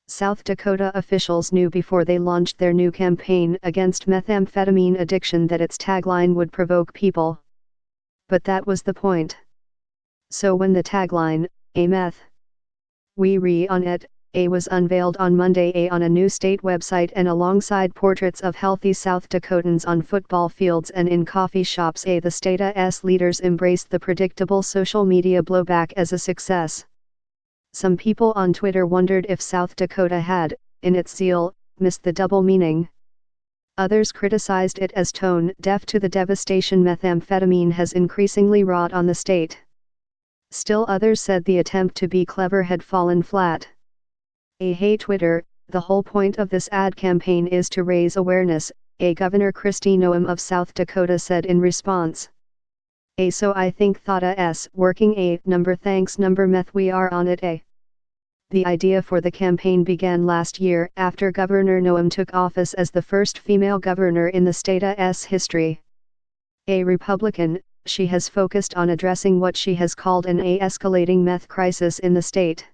South Dakota officials knew before they launched their new campaign against methamphetamine addiction that its tagline would provoke people. But that was the point. So when the tagline, "A-Meth, we re on it," was unveiled on Monday on a new state website and alongside portraits of healthy South Dakotans on football fields and in coffee shops, the state's leaders embraced the predictable social media blowback as a success. Some people on Twitter wondered if South Dakota had, in its zeal, missed the double meaning. Others criticized it as tone-deaf to the devastation methamphetamine has increasingly wrought on the state. Still others said the attempt to be clever had fallen flat. Hey Twitter, the whole point of this ad campaign is to raise awareness, Governor Kristi Noem of South Dakota said in response. So I think thought working number thanks number meth we are on it The idea for the campaign began last year after Governor Noem took office as the first female governor in the state's history. A Republican, she has focused on addressing what she has called an escalating meth crisis in the state.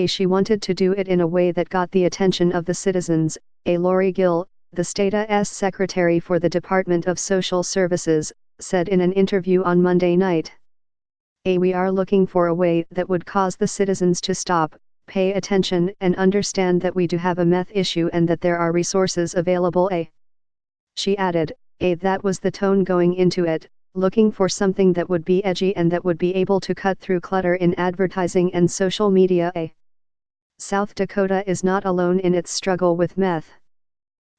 She wanted to do it in a way that got the attention of the citizens, Lori Gill, the state's secretary for the Department of Social Services, said in an interview on Monday night. We are looking for a way that would cause the citizens to stop, pay attention and understand that we do have a meth issue and that there are resources available. She added, that was the tone going into it, looking for something that would be edgy and that would be able to cut through clutter in advertising and social media. South Dakota is not alone in its struggle with meth.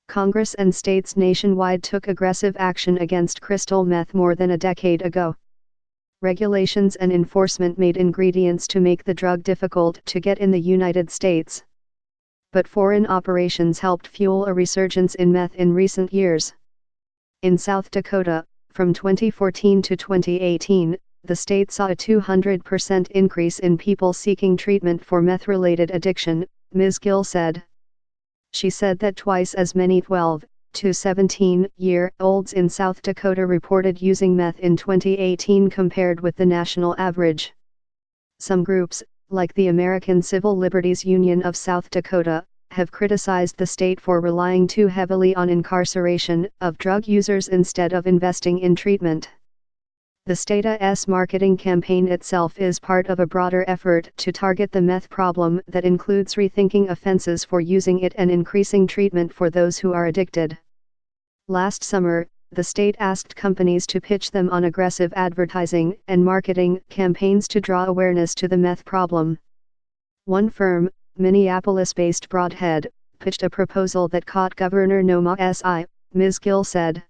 Congress and states nationwide took aggressive action against crystal meth more than a decade ago. Regulations and enforcement made ingredients to make the drug difficult to get in the United States. But foreign operations helped fuel a resurgence in meth in recent years. In South Dakota, from 2014 to 2018, the state saw a 200% increase in people seeking treatment for meth-related addiction, Ms. Gill said. She said that twice as many 12 to 17-year-olds in South Dakota reported using meth in 2018 compared with the national average. Some groups, like the American Civil Liberties Union of South Dakota, have criticized the state for relying too heavily on incarceration of drug users instead of investing in treatment. The state's marketing campaign itself is part of a broader effort to target the meth problem that includes rethinking offenses for using it and increasing treatment for those who are addicted. Last summer, the state asked companies to pitch them on aggressive advertising and marketing campaigns to draw awareness to the meth problem. One firm, Minneapolis-based Broadhead, pitched a proposal that caught Governor Noem's eye, Ms. Gill said.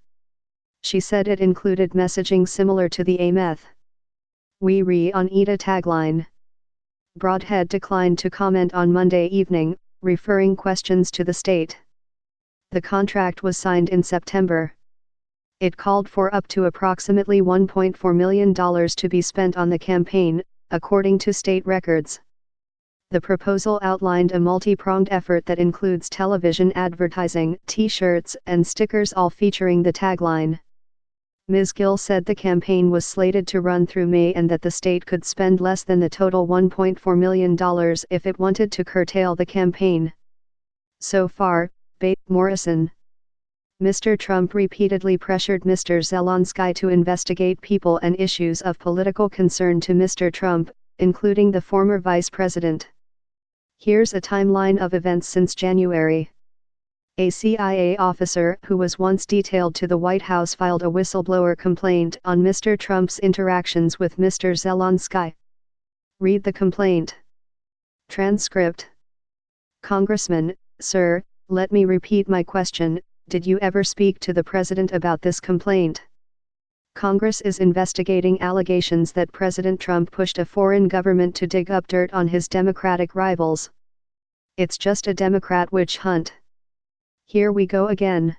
She said it included messaging similar to the A-Meth we re on ETA tagline. Broadhead declined to comment on Monday evening, referring questions to the state. The contract was signed in September. It called for up to approximately $1.4 million to be spent on the campaign, according to state records. The proposal outlined a multi-pronged effort that includes television advertising, T-shirts, and stickers all featuring the tagline. Ms. Gill said the campaign was slated to run through May and that the state could spend less than the total $1.4 million if it wanted to curtail the campaign. So far, Morrison. Mr. Trump repeatedly pressured Mr. Zelensky to investigate people and issues of political concern to Mr. Trump, including the former vice president. Here's a timeline of events since January. A CIA officer who was once detailed to the White House filed a whistleblower complaint on Mr. Trump's interactions with Mr. Zelensky. Read the complaint. Transcript. Congressman, sir, let me repeat my question, did you ever speak to the president about this complaint? Congress is investigating allegations that President Trump pushed a foreign government to dig up dirt on his Democratic rivals. It's just a Democrat witch hunt. Here we go again.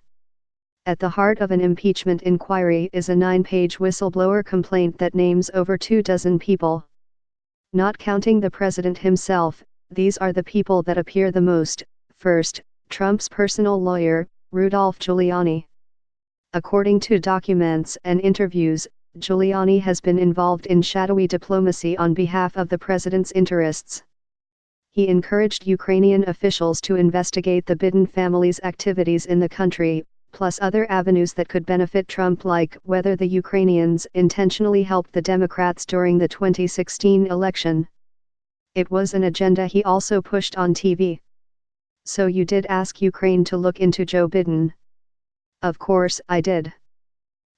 At the heart of an impeachment inquiry is a 9-page whistleblower complaint that names over 24 people. Not counting the president himself, these are the people that appear the most. First, Trump's personal lawyer, Rudolph Giuliani. According to documents and interviews, Giuliani has been involved in shadowy diplomacy on behalf of the president's interests. He encouraged Ukrainian officials to investigate the Biden family's activities in the country, plus other avenues that could benefit Trump, like whether the Ukrainians intentionally helped the Democrats during the 2016 election. It was an agenda he also pushed on TV. So you did ask Ukraine to look into Joe Biden? Of course I did.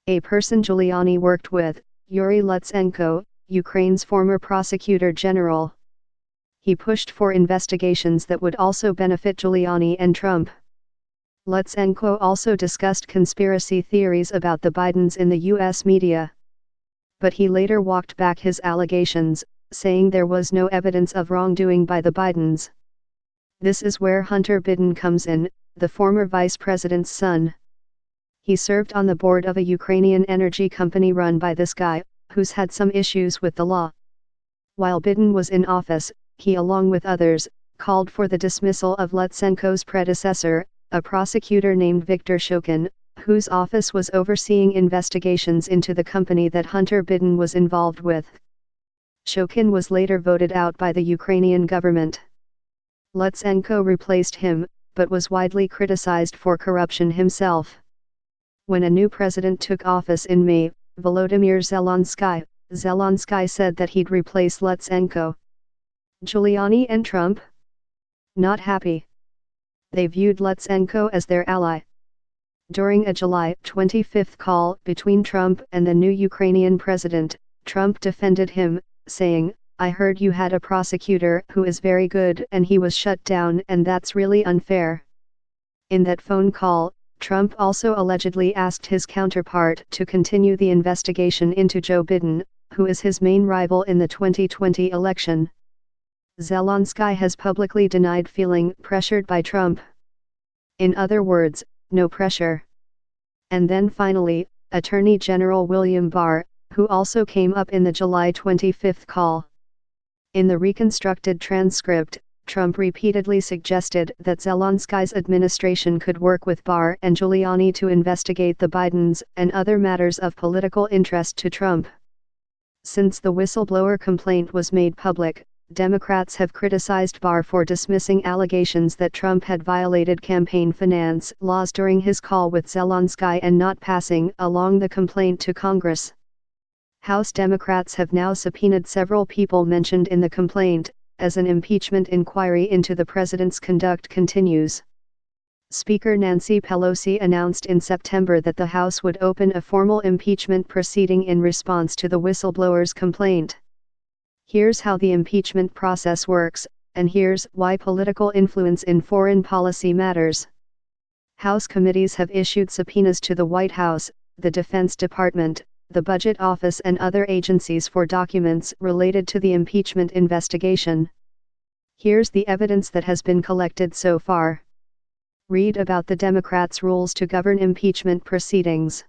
A person Giuliani worked with, Yuri Lutsenko, Ukraine's former prosecutor general. He pushed for investigations that would also benefit Giuliani and Trump. Lutsenko also discussed conspiracy theories about the Bidens in the U.S. media. But he later walked back his allegations, saying there was no evidence of wrongdoing by the Bidens. This is where Hunter Biden comes in, the former vice president's son. He served on the board of a Ukrainian energy company run by this guy, who's had some issues with the law. While Biden was in office, he, along with others, called for the dismissal of Lutsenko's predecessor, a prosecutor named Viktor Shokin, whose office was overseeing investigations into the company that Hunter Biden was involved with. Shokin was later voted out by the Ukrainian government. Lutsenko replaced him, but was widely criticized for corruption himself. When a new president took office in May, Volodymyr Zelensky said that he'd replace Lutsenko. Giuliani and Trump? Not happy. They viewed Lutsenko as their ally. During a July 25 call between Trump and the new Ukrainian president, Trump defended him, saying, "I heard you had a prosecutor who is very good and he was shut down, and that's really unfair." In that phone call, Trump also allegedly asked his counterpart to continue the investigation into Joe Biden, who is his main rival in the 2020 election. Zelensky has publicly denied feeling pressured by Trump. In other words, no pressure. And then finally, Attorney General William Barr, who also came up in the July 25 call. In the reconstructed transcript, Trump repeatedly suggested that Zelensky's administration could work with Barr and Giuliani to investigate the Bidens and other matters of political interest to Trump. Since the whistleblower complaint was made public, Democrats have criticized Barr for dismissing allegations that Trump had violated campaign finance laws during his call with Zelensky and not passing along the complaint to Congress. House Democrats have now subpoenaed several people mentioned in the complaint, as an impeachment inquiry into the president's conduct continues. Speaker Nancy Pelosi announced in September that the House would open a formal impeachment proceeding in response to the whistleblower's complaint. Here's how the impeachment process works, and here's why political influence in foreign policy matters. House committees have issued subpoenas to the White House, the Defense Department, the Budget Office and other agencies for documents related to the impeachment investigation. Here's the evidence that has been collected so far. Read about the Democrats' rules to govern impeachment proceedings.